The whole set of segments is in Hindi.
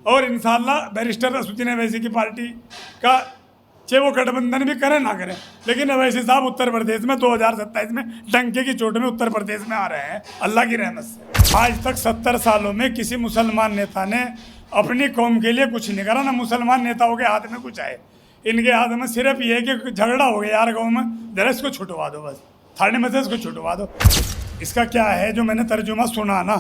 और इंशाल्लाह बैरिस्टर असदुद्दीन अवैसी की पार्टी का चाहे वो गठबंधन भी करे ना करे, लेकिन अवैसी साहब उत्तर प्रदेश में 2027 में डंके की चोट में उत्तर प्रदेश में आ रहे हैं अल्लाह की रहमत से। आज तक 70 सालों में किसी मुसलमान नेता ने अपनी कौम के लिए कुछ नहीं करा, ना मुसलमान नेताओं के हाथ में कुछ आए। इनके हाथ में सिर्फ ये है कि झगड़ा हो गया यार गाँव में, जरा इसको छुटवा दो, बस थाने में से इसको छुटवा दो। इसका क्या है, जो मैंने तर्जुमा सुना ना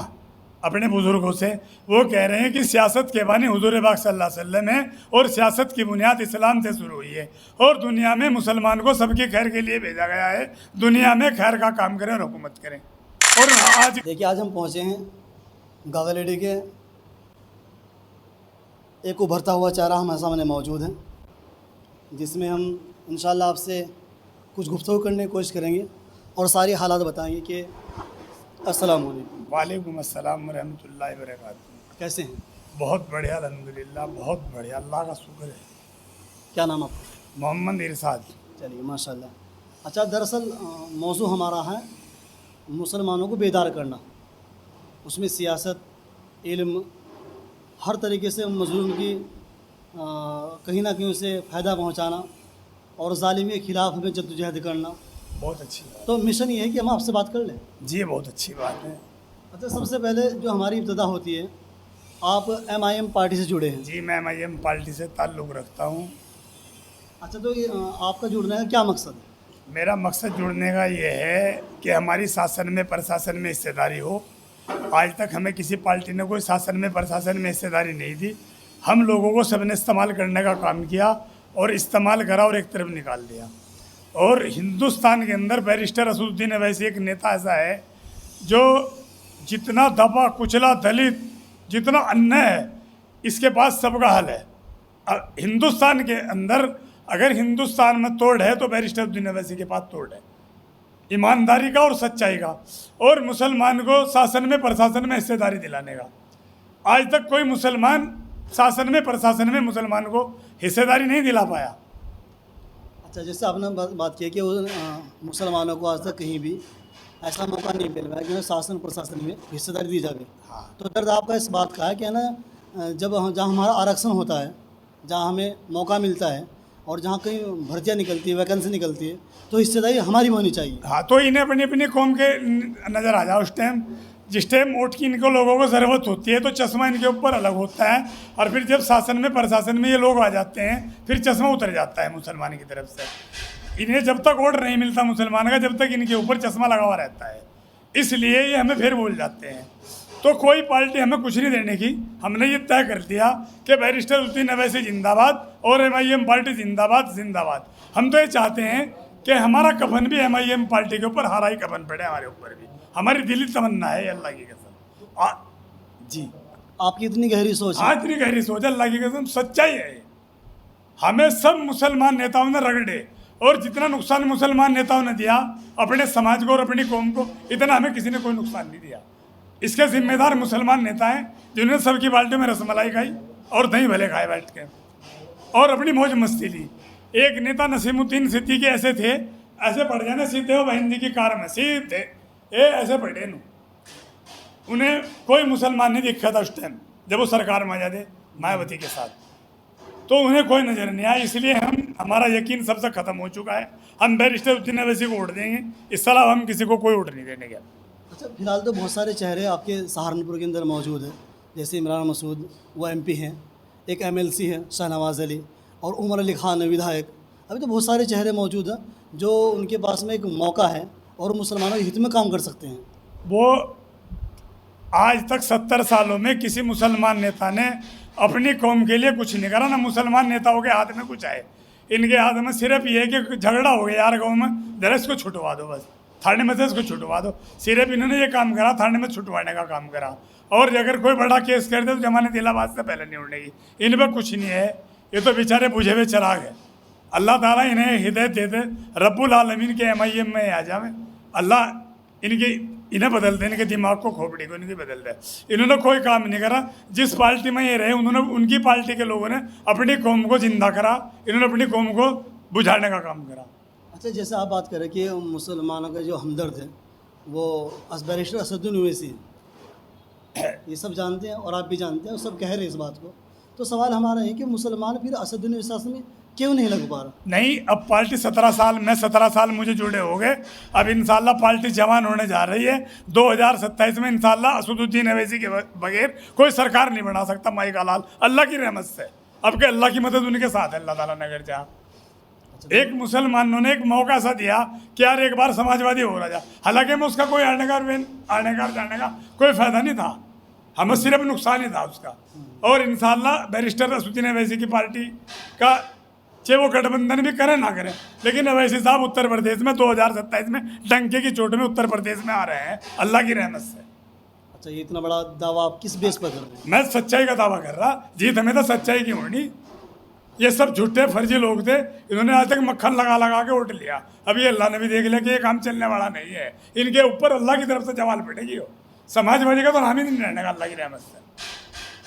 अपने बुजुर्गों से, वो कह रहे हैं कि सियासत के बानी हुजूर पाक सल्लल्लाहु अलैहि वसल्लम है और सियासत की बुनियाद इस्लाम से शुरू हुई है और दुनिया में मुसलमान को सबके खैर के लिए भेजा गया है, दुनिया में खैर का काम करें और हुकूमत करें। और आज देखिए, आज हम पहुँचे हैं गागालेडी के एक उभरता हुआ चेहरा हमारे सामने मौजूद है, जिसमें हम इंशाल्लाह आपसे कुछ गुफ्तगू करने की कोशिश करेंगे और सारी हालात बताएंगे कि अस्सलाम वालेकुम। वालेकुम अस्सलाम रहमतुल्लाहि व बरकातहू। कैसे हैं? बहुत बढ़िया अल्हम्दुलिल्लाह, बहुत बढ़िया, अल्लाह का शुक्र है। क्या नाम आपका? मोहम्मद इरशाद। चलिए माशाल्लाह। अच्छा, दरअसल मौजू हमारा है मुसलमानों को बेदार करना, उसमें सियासत, इल्म, हर तरीके से मज़लूम की कहीं ना कहीं उसे फ़ायदा पहुँचाना और ज़ालिम के ख़िलाफ़ हमें जद्दोजहद करना। बहुत अच्छी बात। तो मिशन ये है कि हम आपसे बात कर लें। जी बहुत अच्छी बात है। अच्छा, सबसे पहले जो हमारी इब्तिदा होती है, आप MIM पार्टी से जुड़े हैं। जी मैं MIM पार्टी से ताल्लुक़ रखता हूँ। अच्छा, तो ये आपका जुड़ने का क्या मकसद है? मेरा मकसद जुड़ने का ये है कि हमारी शासन में प्रशासन में हिस्सेदारी हो। आज तक हमें किसी पार्टी ने कोई शासन में प्रशासन में हिस्सेदारी नहीं दी। हम लोगों को सबने इस्तेमाल करने का काम किया और इस्तेमाल करा और एक तरफ निकाल दिया। और हिंदुस्तान के अंदर बैरिस्टर असदुद्दीन अवैसी एक नेता ऐसा है जो जितना दबा कुचला दलित, जितना अन्याय है, इसके पास सबका हल है। हिंदुस्तान के अंदर अगर हिंदुस्तान में तोड़ है तो बैरिस्टर असदुद्दीन अवैसी के पास तोड़ है, ईमानदारी का और सच्चाई का, और मुसलमान को शासन में प्रशासन में हिस्सेदारी दिलाने का। आज तक कोई मुसलमान शासन में प्रशासन में मुसलमान को हिस्सेदारी नहीं दिला पाया। अच्छा, जैसे आपने बात की कि मुसलमानों को आज तक कहीं भी ऐसा मौका नहीं मिल रहा है कि शासन प्रशासन में हिस्सेदारी दी जाए। हाँ। तो दर्द आपका इस बात का है कि ना, जब जहाँ हमारा आरक्षण होता है, जहाँ हमें मौका मिलता है और जहाँ कहीं भर्तियाँ निकलती है, वैकेंसी निकलती है, तो हिस्सेदारी हमारी होनी चाहिए। हाँ, तो इन्हें अपनी अपनी कौम के नज़र आ जाओ। उस टाइम जिस टाइम वोट की इनको लोगों को ज़रूरत होती है तो चश्मा इनके ऊपर अलग होता है, और फिर जब शासन में प्रशासन में ये लोग आ जाते हैं फिर चश्मा उतर जाता है मुसलमान की तरफ से। इन्हें जब तक वोट नहीं मिलता मुसलमान का, जब तक इनके ऊपर चश्मा लगा हुआ रहता है, इसलिए ये हमें फिर भूल जाते हैं। तो कोई पार्टी हमें कुछ नहीं देने की, हमने ये तय कर दिया कि बैरिस्टर असदुद्दीन अवैसी जिंदाबाद और MIM पार्टी जिंदाबाद जिंदाबाद। हम तो ये चाहते हैं कि हमारा कफन भी MIM पार्टी के ऊपर हरा ही कफन पड़े, हमारे ऊपर भी। हमारी दिली तमन्ना है, अल्लाह की कसम। जी आपकी इतनी गहरी सोच है। इतनी गहरी सोच, अल्लाह की कसम सच्चाई है। हमें सब मुसलमान नेताओं ने रगड़े और जितना नुकसान मुसलमान नेताओं ने दिया अपने समाज को और अपनी कौम को, इतना हमें किसी ने कोई नुकसान नहीं दिया। इसके जिम्मेदार मुसलमान नेता हैं जिन्होंने सबकी बाल्टी में रसमलाई खाई और दही भले खाए बैठ के और अपनी मौज मस्ती ली। एक नेता नसीमुद्दीन सिद्दीकी ऐसे थे, ऐसे पढ़ जाने सीधे हो बहन जी की कार में सीधे ऐसे पढ़े नु, उन्हें कोई मुसलमान नहीं दिखा था उस टाइम जब वो सरकार में आ जाते मायावती के साथ, तो उन्हें कोई नज़र नहीं आया। इसलिए हमारा यकीन सबसे ख़त्म हो चुका है। हम बैरिस्टर असदुद्दीन अवैसी को वोट देंगे, इस अलावा हम किसी को कोई वोट नहीं देने के। अच्छा, फिलहाल तो बहुत सारे चेहरे आपके सहारनपुर के अंदर मौजूद हैं, जैसे इमरान मसूद, वो MP हैं, एक MLC हैं शाहनवाज़ अली, और उमर अली खान विधायक। अभी तो बहुत सारे चेहरे मौजूद हैं जो उनके पास में एक मौका है और मुसलमानों के हित में काम कर सकते हैं। वो आज तक 70 सालों में किसी मुसलमान नेता ने अपनी कौम के लिए कुछ नहीं करा, ना मुसलमान नेताओं के हाथ में कुछ आए। इनके हाथ में सिर्फ ये है कि झगड़ा हो गया यार गाँव में, जरा इसको छुटवा दो, बस थाने में से इसको छुटवा दो। सिर्फ इन्होंने ये काम करा, थाने में छुटवाने का काम करा। और अगर कोई बड़ा केस कर दे तो जमानत इलाहाबाद से पहले नहीं उड़ेगी। इन पर कुछ नहीं है, ये तो बेचारे बुझे हुए चिराग है। अल्लाह ताला इन्हें हिदायत दे दे, रब्बुल आलमीन के MIM में आ जावे, अल्लाह इन्हें बदल दे, इनके दिमाग को खोपड़ी को इनकी बदल दे। इन्होंने कोई काम नहीं करा, जिस पार्टी में ये रहे उन्होंने उनकी पार्टी के लोगों ने अपनी कौम को जिंदा करा, इन्होंने अपनी कौम को बुझाने का काम करा। अच्छा, जैसे आप बात करें कि मुसलमानों के जो हमदर्द हैं वो बैरिस्टर असदुद्दीन ओवैसी, ये सब जानते हैं और आप भी जानते हैं और सब कह रहे हैं इस बात को तो सवाल हमारा है कि मुसलमान फिर असदुद्दीन शासन में क्यों नहीं लग पा रहा? नहीं, अब पार्टी 17 साल में 17 साल मुझे जुड़े हो गए। अब इंशाल्लाह पार्टी जवान होने जा रही है। 2027 में इंशाल्लाह असदुद्दीन अवैसी के बगैर कोई सरकार नहीं बना सकता माई का लाल, अल्लाह की रहमत से। अब के अल्लाह की मदद उनके साथ है, अल्लाह ताला ने अगर चाहा। एक मुसलमानों ने एक मौका सा दिया कि यार एक बार समाजवादी हो रहा जा, हालांकि मैं उसका कोई आने का जाने का कोई फायदा नहीं था, हमें सिर्फ नुकसान ही था उसका। और इंशाल्लाह बैरिस्टर असदुद्दीन अवैसी की पार्टी का चाहे वो गठबंधन भी करें ना करें, लेकिन अवैसी साहब उत्तर प्रदेश में 2027 में डंके की चोट में उत्तर प्रदेश में आ रहे हैं अल्लाह की रहमत से। अच्छा, ये इतना बड़ा दावा आप किस बेस पर कर रहे हैं? मैं सच्चाई का दावा कर रहा, जीत हमें तो सच्चाई की होनी। ये सब झूठे फर्जी लोग थे, इन्होंने आज तक मक्खन लगा लगा के वोट लिया। अब ये अल्लाह ने भी देख लिया कि ये काम चलने वाला नहीं है, इनके ऊपर अल्लाह की तरफ से जवाल पड़ेगी। हो समाजवादी का तो नाम ही नहीं रहने का अल्लाह की रहमत से।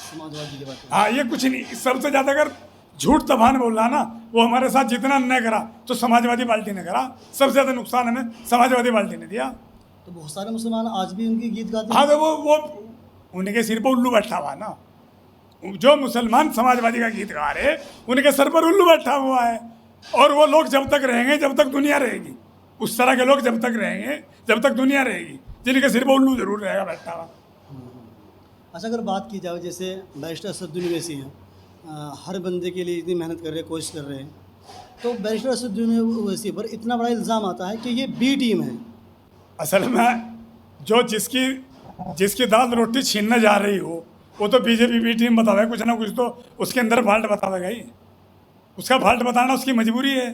समाजवादी की बात है। हाँ, ये कुछ नहीं, सबसे ज़्यादा अगर झूठ तबान बोल रहा ना, वो हमारे साथ जितना अन्याय करा तो समाजवादी पार्टी ने करा, सबसे ज़्यादा नुकसान हमें समाजवादी पार्टी ने दिया। तो बहुत सारे मुसलमान आज भी उनके गीत गाते हाँ, हैं। तो वो उनके सिर पर उल्लू बैठा हुआ ना, जो मुसलमान समाजवादी का गीत गा रहे उनके सर पर उल्लू बैठा हुआ है। और वो लोग जब तक रहेंगे, जब तक दुनिया रहेगी, उस तरह के लोग जब तक रहेंगे, जब तक दुनिया रहेगी, जिनके सिर पर उल्लू जरूर रहेगा बैठा हुआ। अच्छा, अगर बात की जाए जैसे बैरिस्टर असदुद्दीन ओवैसी हैं, हर बंदे के लिए इतनी मेहनत कर रहे हैं, कोशिश कर रहे हैं, तो बैरिस्टर असदुद्दीन ओवैसी पर इतना बड़ा इल्ज़ाम आता है कि ये बी टीम है। असल में जो जिसकी दाल रोटी छीनने जा रही हो वो तो बीजेपी बी टीम बतावे, कुछ ना कुछ तो उसके अंदर फाल्ट बतावेगा ही, उसका फाल्ट बताना उसकी मजबूरी है।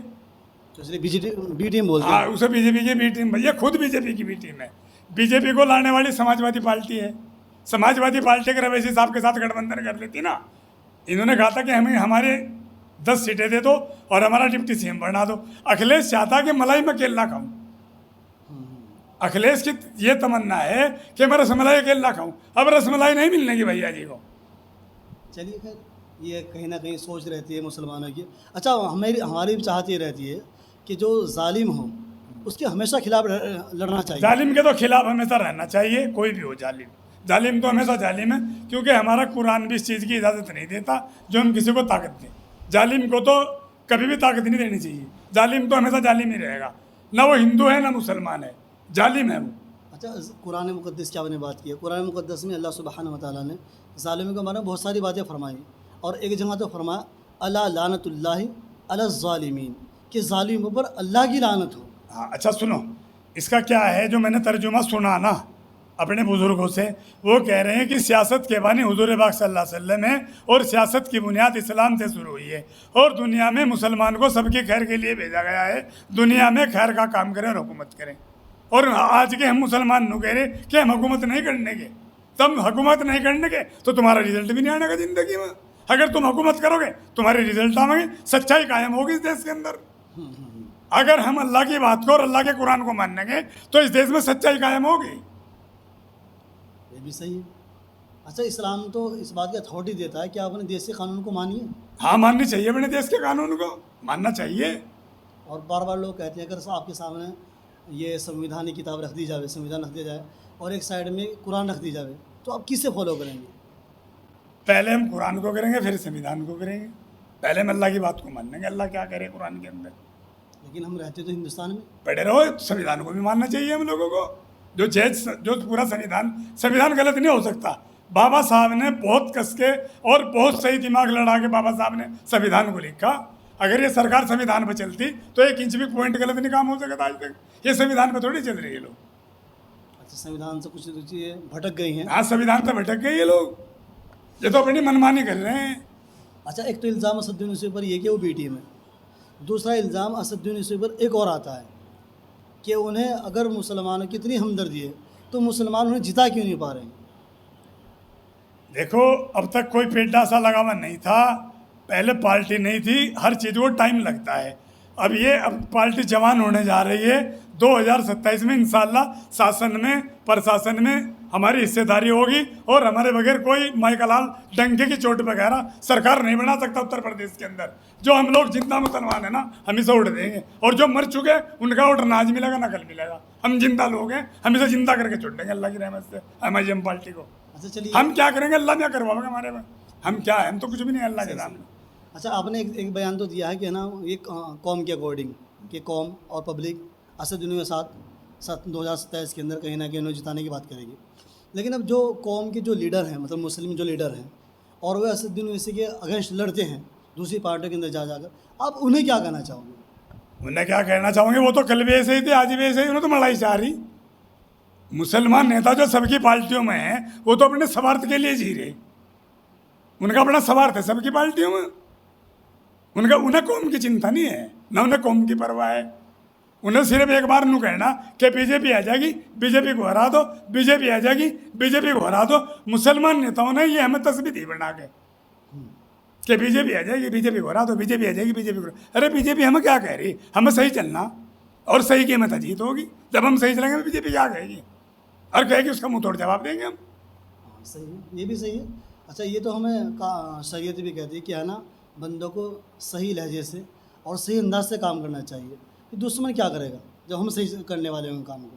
तो इसलिए बी टीम बोलते हाँ, हैं। उसे बीजेपी की बी टीम, ये खुद बीजेपी की बी टीम है। बीजेपी को लाने वाली समाजवादी पार्टी है। समाजवादी पार्टी अगर अवैसी साहब के साथ गठबंधन कर लेती ना, इन्होंने कहा था कि हमें हमारे 10 सीटें दे दो और हमारा डिप्टी सीएम बना दो। अखिलेश चाहता कि मलाई में केला खाऊं, अखिलेश की ये तमन्ना है कि मैं रसमलाई केला खाऊं। अब रसमलाई नहीं मिलने की भैया जी को। चलिए, खैर ये कहीं ना कहीं सोच रहती है मुसलमानों की। अच्छा, हमारी भी चाहत ये रहती है कि जो जालिम हो उसके हमेशा खिलाफ लड़ना चाहिए। जालिम के तो खिलाफ हमेशा रहना चाहिए, कोई भी हो जालिम। जालिम तो हमेशा जालिम है, क्योंकि हमारा कुरान भी इस चीज़ की इजाज़त नहीं देता जो हम किसी को ताकत दें। जालिम को तो कभी भी ताकत नहीं देनी चाहिए। जालिम तो हमेशा जालिम ही रहेगा, ना वो हिंदू है ना मुसलमान है, जालिम है वो। अच्छा, कुरान मुक़द्दस की आपने बात की है। कुरान मुक़द्दस में अल्लाह सुब्हानहू व तआला ने ज़ालिमों के बारे में बहुत सारी बातें फरमाई, और एक जगह तो फरमाया अला लानतुल्लाहि अला ज़ालिमीन, कि ज़ालिमों पर अल्लाह की लानत हो। हाँ, अच्छा सुनो, इसका क्या है, जो मैंने तर्जुमा सुना ना अपने बुज़ुर्गों से, वो कह रहे हैं कि सियासत के बानी हुज़ूर पाक सल्लल्लाहु अलैहि वसल्लम है, और सियासत की बुनियाद इस्लाम से शुरू हुई है, और दुनिया में मुसलमान को सबके खैर के लिए भेजा गया है। दुनिया में खैर का काम करें और हुकूमत करें। और आज के हम मुसलमान नु कह रहे कि हम हुकूमत नहीं करने के, तुम हुकूमत नहीं करने के तो तुम्हारा रिजल्ट भी नहीं आने का ज़िंदगी में। अगर तुम हुकूमत करोगे तुम्हारे रिजल्ट आएंगे, सच्चाई कायम होगी इस देश के अंदर। अगर हम अल्लाह की बात को और अल्लाह के कुरान को मानेंगे तो इस देश में सच्चाई कायम होगी। ये भी सही है। अच्छा, इस्लाम तो इस बात की अथॉरिटी देता है कि आप अपने देश के कानून को मानिए। हाँ, माननी चाहिए, अपने देश के कानून को मानना चाहिए। और बार बार लोग कहते हैं अगर आपके सामने ये संविधान की किताब रख दी जाए, संविधान रख दिया जाए, और एक साइड में कुरान रख दी जाए, तो आप किससे फॉलो करेंगे? पहले हम कुरान को करेंगे, फिर संविधान को करेंगे। पहले हम अल्लाह की बात को मानेंगे, अल्लाह क्या करे कुरान के अंदर। लेकिन हम रहते तो हिंदुस्तान में। पढ़े रहो, संविधान को भी मानना चाहिए हम लोगों को। जो पूरा संविधान गलत नहीं हो सकता। बाबा साहब ने बहुत कस के और बहुत सही दिमाग लड़ा के बाबा साहब ने संविधान को लिखा। अगर ये सरकार संविधान पर चलती तो 1 इंच भी पॉइंट गलत नहीं काम हो सकता आज तक। ये संविधान पर थोड़ी चल रही है लोग। अच्छा, संविधान से कुछ चीज़ें भटक गई हैं। हाँ, संविधान से भटक गए ये लोग, ये तो अपनी मनमानी कर रहे हैं। अच्छा, एक तो इल्ज़ाम असदुद्दीन ओवैसी पर ये कि वो बी टीम है। दूसरा इल्ज़ाम असदुद्दीन ओवैसी पर एक और आता है कि उन्हें अगर मुसलमानों की इतनी हमदर्दी है तो मुसलमान उन्हें जिता क्यों नहीं पा रहे हैं? देखो, अब तक कोई पेटा सा लगावा नहीं था। पहले पार्टी नहीं थी, हर चीज़ को टाइम लगता है। अब पार्टी जवान होने जा रही है। 2027 में इंशाल्लाह शासन में, प्रशासन में हमारी हिस्सेदारी होगी, और हमारे बगैर कोई माई का लाल डंके की चोट वगैरह सरकार नहीं बना सकता उत्तर प्रदेश के अंदर। जो हम लोग जिंदा मुसलमान है ना, हम इसे उड़ देंगे, और जो मर चुके उनका उड़ ना आज मिलेगा ना कल मिलेगा। हम जिंदा लोग हैं, हम इसे जिंदा करके छोड़ देंगे अल्लाह की रहमत से, एमआईएम पार्टी को। अच्छा, चलिए, हम क्या करेंगे, अल्लाह क्या करवाएगा हमारे में। हम क्या है, हम तो कुछ भी नहीं अल्लाह के सामने। अच्छा, आपने एक बयान तो दिया है कि है ना, ये कौम के अकॉर्डिंग कि कौम और पब्लिक असद के साथ 2027 के अंदर कहीं ना कहीं उन्हें जिताने की बात करेगी। लेकिन अब जो कौम के जो लीडर हैं, मतलब मुस्लिम जो लीडर हैं, और वे असद के अगेंस्ट लड़ते हैं दूसरी पार्टियों के अंदर जाकर, आप उन्हें क्या कहना चाहोगे? उन्हें क्या कहना चाहूँगे, वो तो कल भी ऐसे ही थे, आज भी ऐसे ही, उन्हें तो लड़ाई चाह रही। मुसलमान नेता जो सबकी पार्टियों में हैं, वो तो अपने स्वार्थ के लिए जी रहे। उनका अपना स्वार्थ है सबकी पार्टियों में। उन्हें कौम की चिंता नहीं है, ना उन्हें कौम की परवाह है। उन्हें सिर्फ एक बार नू कहना कि बीजेपी आ जाएगी, बीजेपी को हरा दो, बीजेपी आ जाएगी, बीजेपी को हरा दो। मुसलमान नेताओं ने ये हमें तस्वीर दी बना के कि बीजेपी आ जाएगी, बीजेपी को हरा दो, बीजेपी आ जाएगी, बीजेपी को। अरे बीजेपी हमें क्या कह रही? हमें सही चलना और सही की मत जीत होगी। जब हम सही चलेंगे बीजेपी क्या कहेगी? और कहेगी उसका मुंह तोड़ जवाब देंगे हम। सही है, ये भी सही है। अच्छा, ये तो हमें शरीयत भी कहती है कि है ना, बंदों को सही लहजे से और सही अंदाज से काम करना चाहिए। कि दुश्मन क्या करेगा जब हम सही करने वाले होंगे काम को।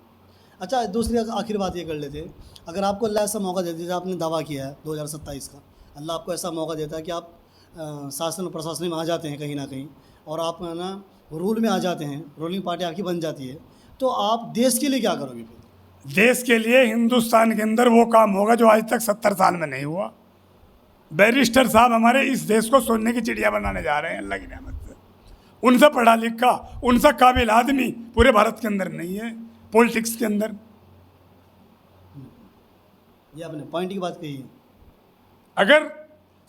अच्छा, दूसरी आखिर बात ये कर लेते हैं, अगर आपको अल्लाह ऐसा मौका दे दीजिए, आपने दावा किया है 2027 का, अल्लाह आपको ऐसा मौका देता है कि आप शासन और प्रशासन में आ जाते हैं कहीं ना कहीं, और आप है ना रूल में आ जाते हैं, रूलिंग पार्टी आपकी बन जाती है, तो आप देश के लिए क्या करोगे फिर? देश के लिए हिंदुस्तान के अंदर वो काम होगा जो आज तक 70 साल में नहीं हुआ। बैरिस्टर साहब हमारे इस देश को सोने की चिड़िया बनाने जा रहे हैं अल्लाह की रहमत से। उनसे पढ़ा लिखा, उनसे काबिल आदमी पूरे भारत के अंदर नहीं है, पॉलिटिक्स के अंदर। ये आपने पॉइंट की बात कही है। अगर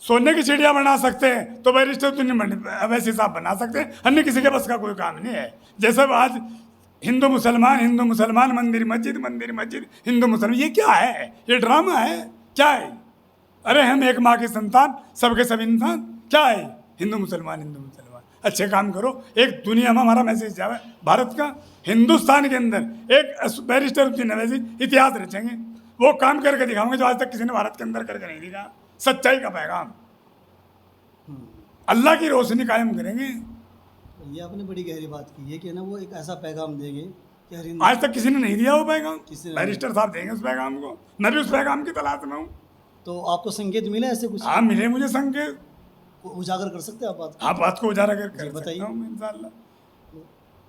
सोने की चिड़िया बना सकते हैं तो बैरिस्टर तो नहीं वैसे साहब बना सकते हैं। अन्य किसी के बस का कोई काम नहीं है। जैसे आज हिंदू मुसलमान, मंदिर मस्जिद, हिंदू मुसलमान, ये क्या है? ये ड्रामा है क्या है? अरे हम एक माँ की संतान, सबके सब इंसान, क्या है हिंदू मुसलमान? अच्छे काम करो, एक दुनिया में हमारा मैसेज जावे भारत का। हिंदुस्तान के अंदर एक बैरिस्टर नवैसी इतिहास रचेंगे, वो काम करके दिखाओगे जो आज तक किसी ने भारत के अंदर करके नहीं दिखा। सच्चाई का पैगाम, अल्लाह की रोशनी कायम करेंगे। ये आपने बड़ी गहरी बात की है कि ना, वो एक ऐसा पैगाम देंगे कि हर आज तक किसी ने नहीं दिया वो पैगाम, किसी ने बैरिस्टर साहब देंगे उस पैगाम को। मैं भी उस पैगाम की तलाश में हूँ। तो आपको संकेत मिले ऐसे कुछ? हाँ मिले मुझे संकेत। उजागर कर सकते हैं आप बात को? हाँ बात को उजागर कर बताइए। सकता हूँ इंशाल्लाह।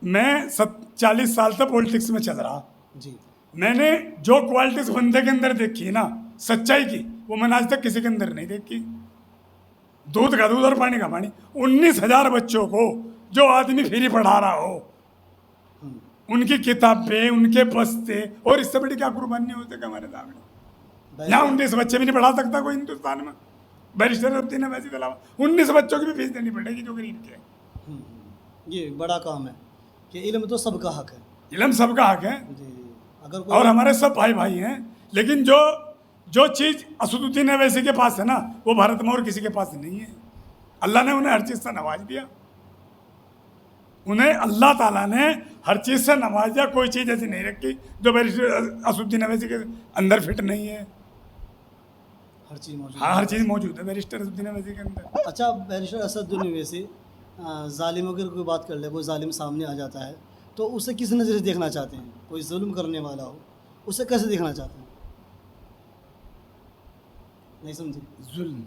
मैं 40 साल तक पॉलिटिक्स में चल रहा। जी। मैंने जो क्वालिटीज बंदे के अंदर देखी ना सच्चाई की, वो मैंने आज तक किसी के अंदर नहीं देखी। दूध का दूध और पानी का पानी। 19,000 बच्चों को जो आदमी फ्री पढ़ा रहा हो, उनकी किताबें, उनके बस्ते, और इससे बड़ी क्या कुर्बानी हो सके हमारे सामने। यहाँ 19 बच्चे भी नहीं पढ़ा सकता कोई हिंदुस्तान में। बैरिस्टर ने वैसे के अलावा 19 बच्चों की भी फीस देनी पड़ेगी जो गरीब के। ये बड़ा काम है कि इल्म तो सबका हक है। इल्म सबका हक है। जी। अगर और हमारे सब भाई भाई हैं। लेकिन जो चीज़ असदुद्दीन अवैसी के पास है ना, वो भारत में और किसी के पास नहीं है। अल्लाह ने उन्हें हर चीज़ से नवाज दिया। उन्हें अल्लाह ताला ने हर चीज़ से नवाज दिया। कोई चीज़ ऐसी नहीं रखी जो बैरिस्टर असदुद्दीन अवैसी के अंदर फिट नहीं है। हर चीज़ मौजूद। हाँ हर चीज़ मौजूद है बैरिस्टर असदुद्दीन अवैसी के अंदर। अच्छा, बैरिस्टर असदुद्दीन अवैसी जालिमों की कोई बात कर ले, कोई जालिम सामने आ जाता है तो उसे किस नज़र से देखना चाहते हैं? कोई जुल्म करने वाला हो उसे कैसे देखना चाहते हैं? नहीं समझे? जुल्म,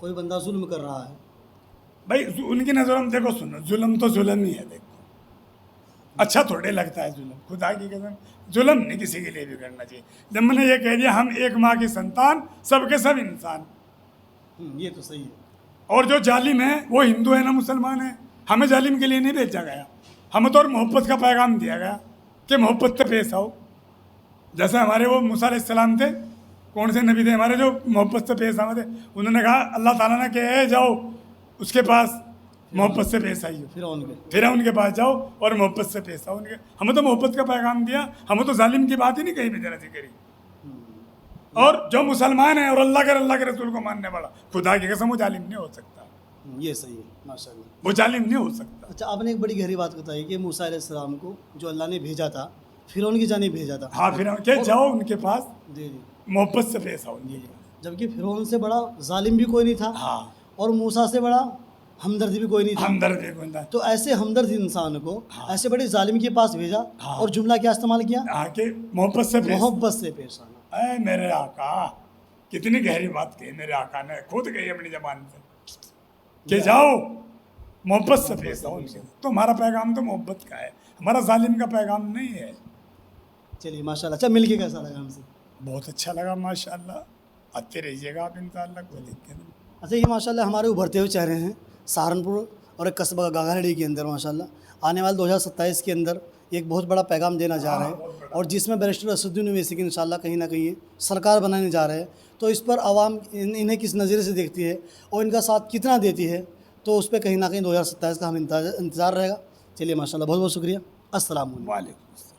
कोई बंदा जुल्म कर रहा है भाई उनकी नज़रों में देखो, सुनो, जुल्म तो जुल्म ही है। देखो अच्छा थोड़े लगता है जुल्म, खुदा की कसम जुल्म नहीं किसी के लिए भी करना चाहिए। जब मैंने ये कह दिया हम एक माँ की संतान, सबके सब इंसान, ये तो सही है। और जो जालिम है वो हिंदू है ना मुसलमान है। हमें जालिम के लिए नहीं भेजा गया, हमें तो और मोहब्बत का पैगाम दिया गया कि मोहब्बत से पेश आओ। जैसे हमारे वो मूसा अलैहिस्सलाम थे, कौन से नबी थे हमारे जो मोहब्बत से पेश आए थे। उन्होंने कहा अल्लाह ताला ने कहा जाओ उसके पास मोहब्बत से पेश आइए, फिर उनके पास जाओ और मोहब्बत से पेश आओ उनके। हमें तो मोहब्बत का पैगाम दिया, हमें तो जालिम की बात ही नहीं कहीं भी जरा सी करी। और जो मुसलमान है और अल्लाह के रसूल को मानने वाला, खुदा की कसम वो जालिम नहीं हो सकता। ये सही है माशाल्लाह, वो जालिम नहीं हो सकता। अच्छा, आपने एक बड़ी गहरी बात बताई कि मूसा अलैहिस्सलाम को जो अल्लाह ने भेजा था, फिरौन की जानिब भेजा था। हाँ फिर क्या जाओ उनके पास, जी जी, मोहब्बत से पेश आओ। जी जी। जबकि फिरौन से बड़ा जालिम भी कोई नहीं था। हाँ, और मूसा से बड़ा हमदर्द भी कोई नहीं था। हमदर्द भी कोई नहीं था। तो ऐसे हमदर्द इंसान को ऐसे बड़े जालिम के पास भेजा। और जुमला क्या इस्तेमाल किया? आके मोहब्बत से पेश मोहब्बत से पेश आना। ऐ मेरे आका, कितनी गहरी बात कही मेरे आका ने, खुद कही अपनी जबान से कि जाओ मोहब्बत से पेश आओ उनसे। तो हमारा पैगाम तो मोहब्बत का है, हमारा जालिम का पैगाम नहीं है। चलिए माशाल्लाह। अच्छा, मिल के कैसा लगा हमसे? बहुत अच्छा लगा माशाल्लाह, आते रहिएगा आप इंशाअल्लाह, कोई दिक्कत नहीं। अच्छा, ये माशाल्लाह हमारे उभरते हुए चेहरे हैं सहारनपुर और एक कस्बा गागारेडी के अंदर। माशाल्लाह आने वाले 2027 के अंदर एक बहुत बड़ा पैगाम देना जा रहे हैं, और जिसमें बैरिस्टर असदुद्दीन ओवैसी की इंशाल्लाह कहीं ना कहीं सरकार बनाने जा रहे हैं। तो इस पर आवाम इन्हें किस नज़रिए से देखती है और इनका साथ कितना देती है, तो उस पर कहीं ना कहीं 2027 का हम इंतज़ार रहेगा। चलिए माशाल्लाह, बहुत बहुत शुक्रिया। अस्सलाम वालेकुम। वालेकुम।